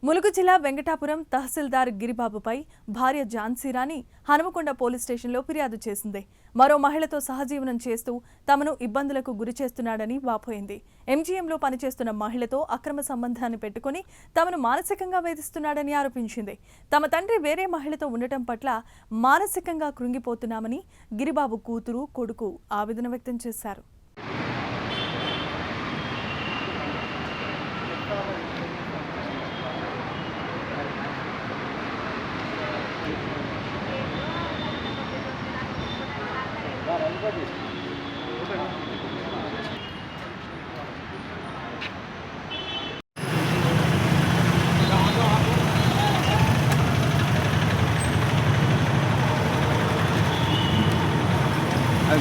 ములుగు జిల్లా వెంకటాపురం తహసీల్దార్ గిరిబాబుపై భార్య ఝాన్సీరాణి హనుమకొండ పోలీస్ స్టేషన్లో ఫిర్యాదు చేసింది. మరో మహిళతో సహజీవనం చేస్తూ తమను ఇబ్బందులకు గురి చేస్తున్నాడని వాపోయింది. ఎంజీఎంలో పనిచేస్తున్న మహిళతో అక్రమ సంబంధాన్ని పెట్టుకుని తమను మానసికంగా వేధిస్తున్నాడని ఆరోపించింది. తమ తండ్రి వేరే మహిళతో ఉండటం పట్ల మానసికంగా కృంగిపోతున్నామని గిరిబాబు కూతురు, కొడుకు ఆవేదన వ్యక్తం చేశారు.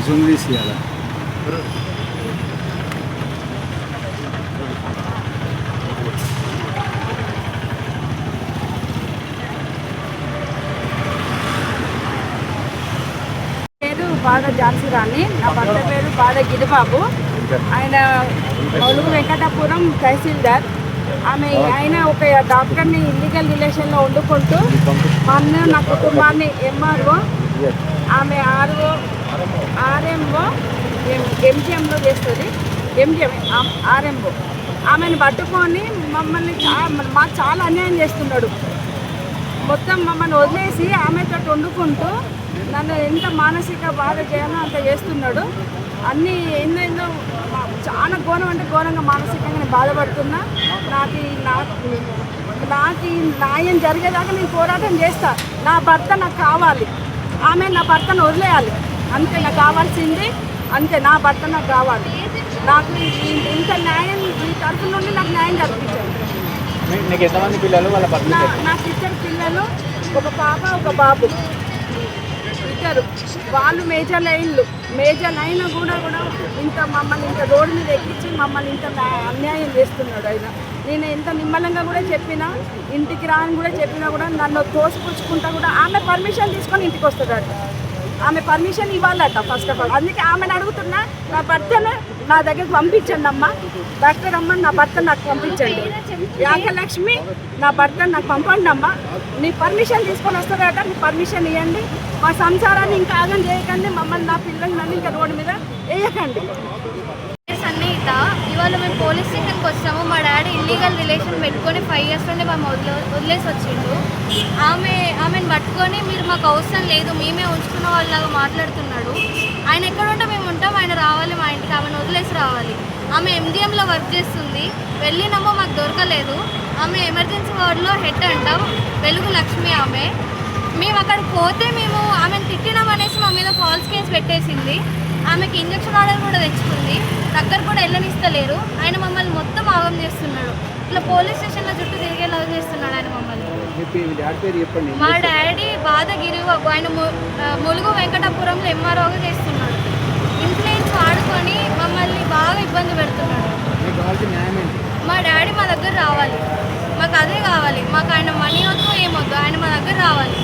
జూమ్ తీసి ఇవ్వాలి. పేరు బాధ ఝాన్సీరాణి, నా భర్త పేరు బాధ గిరిబాబు. ఆయన ములుగు వెంకటాపురం తహసీల్దార్. ఆయన ఒక డాక్టర్ని ఇల్లీగల్ రిలేషన్లో వండుకుంటూ నా కుటుంబాన్ని ఎంఆర్ఓ, ఆమె ఆర్ఎంఓ ఎంజిఎంలో చేస్తుంది. ఆర్ఎంఓ ఆమెను పట్టుకొని మమ్మల్ని మాకు చాలా అన్యాయం చేస్తున్నాడు. మొత్తం మమ్మల్ని వదిలేసి ఆమెతో వండుకుంటూ నన్ను ఎంత మానసిక బాధ చేయాలో అంత చేస్తున్నాడు. అన్నీ ఏందో చాలా ఘోరం అంటే ఘోరంగా మానసికంగా నేను బాధపడుతున్నా. నాకు న్యాయం జరిగేదాకా నేను పోరాటం చేస్తా. నా భర్త నాకు కావాలి, ఆమె నా భర్తను వదిలేయాలి, అంతే నాకు కావాల్సింది. అంతే, నా భర్త నాకు కావాలి. నాకు ఇంత న్యాయం ఈ తరఫు నుండి నాకు న్యాయం జరిపించాలి. నాకు ఇద్దరు పిల్లలు, ఒక పాప ఒక బాబు, ఇద్దరు. వాళ్ళు మేజర్ లైన్ కూడా ఇంత మమ్మల్ని ఇంత రోడ్డు మీద ఎక్కించి మమ్మల్ని ఇంత అన్యాయం చేస్తున్నాడు. ఆయన నేను ఎంత నిమ్మలంగా కూడా చెప్పినా, ఇంటికి రాని కూడా చెప్పినా కూడా నన్ను తోసిపుచ్చుకుంటా కూడా ఆమె పర్మిషన్ తీసుకొని ఇంటికి వస్తాడట. ఆమె పర్మిషన్ ఇవ్వాలట ఫస్ట్ ఆఫ్ ఆల్. అందుకే ఆమెను అడుగుతున్నా, నా భర్తను నా దగ్గరికి పంపించండి అమ్మ, డాక్టర్ అమ్మ నా భర్త నాకు పంపించండి, యాగలక్ష్మి నా భర్త నాకు పంపండి అమ్మ, నీ పర్మిషన్ తీసుకొని వస్తారట, నీ పర్మిషన్ ఇవ్వండి, మా సంసారాన్ని ఇంకా ఆగం చేయకండి, మమ్మల్ని నా పిల్లల్ని ఇంకా రోడ్డు మీద వేయకండి. సన్నిహిత, ఇవాళ మేము పోలీస్ స్టేషన్కి వచ్చాము. మా డాడీ ఇల్లీగల్ రిలేషన్ పెట్టుకొని 5 years నుండి మేము వదిలేసి వచ్చిండు. ఆమెను పట్టుకొని మీరు మాకు అవసరం లేదు, మేమే ఉంచుకున్న వాళ్ళలాగా మాట్లాడుతున్నాడు. ఆయన ఎక్కడుంటే మేము ఉంటాం, ఆయన రావాలి మా ఇంటికి, ఆమెను వదిలేసి రావాలి. ఆమె ఎంజిఎంలో వర్క్ చేస్తుంది, వెళ్ళినామో మాకు దొరకలేదు. ఆమె ఎమర్జెన్సీ వార్డులో హెడ్ అంటాం, వెలుగు లక్ష్మి ఆమె. మేము అక్కడికి పోతే మేము ఆమెను తిట్టినామనేసి మా మీద ఫాల్స్ కేసు పెట్టేసింది. ఆమెకి ఇంజక్షన్ ఆర్డర్ కూడా తెచ్చుకుంది, దగ్గర కూడా వెళ్ళనిస్తలేరు. ఆయన మమ్మల్ని మొత్తం ఆగం చేస్తున్నాడు. ఇట్లా పోలీస్ స్టేషన్లో చుట్టూ తిరిగేలా చేస్తున్నాడు ఆయన మమ్మల్ని. మా డాడీ బాధ గిరిబాబు, ఆయన ములుగు వెంకటాపురంలో ఎంఆర్ఓగా చేస్తున్నాడు. ఇన్ఫ్లుయెన్స్ వాడుకొని మమ్మల్ని బాగా ఇబ్బంది పెడుతున్నాడు. మా డాడీ మా దగ్గర రావాలి, మాకు అదే కావాలి. మాకు ఆయన మనీ వద్దు ఏమొద్దు, ఆయన మా దగ్గర రావాలి.